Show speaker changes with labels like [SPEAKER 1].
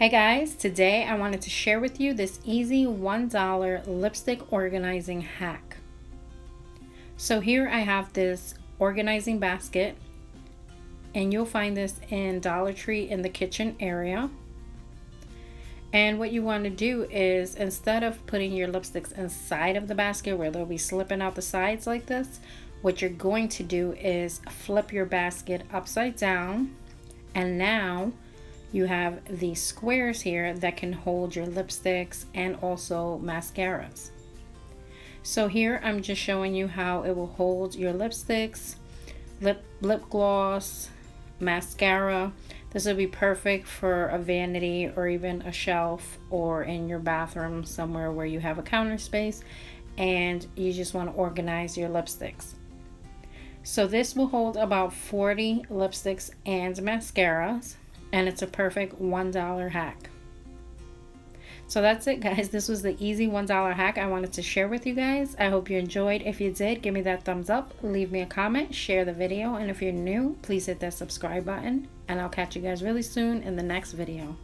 [SPEAKER 1] Hey guys, today I wanted to share with you this easy $1 lipstick organizing hack. So here I have this organizing basket, and you'll find this in Dollar Tree in the kitchen area. And what you want to do is, instead of putting your lipsticks inside of the basket where they'll be slipping out the sides like this, what you're going to do is flip your basket upside down, and now you have these squares here that can hold your lipsticks and also mascaras. So here I'm just showing you how it will hold your lipsticks, lip gloss, mascara. This will be perfect for a vanity or even a shelf, or in your bathroom somewhere where you have a counter space and you just want to organize your lipsticks. So this will hold about 40 lipsticks and mascaras, and it's a perfect $1 hack. So that's it, guys. This was the easy $1 hack I wanted to share with you guys. I hope you enjoyed. If you did, give me that thumbs up, leave me a comment, share the video, and if you're new, please hit that subscribe button, and I'll catch you guys really soon in the next video.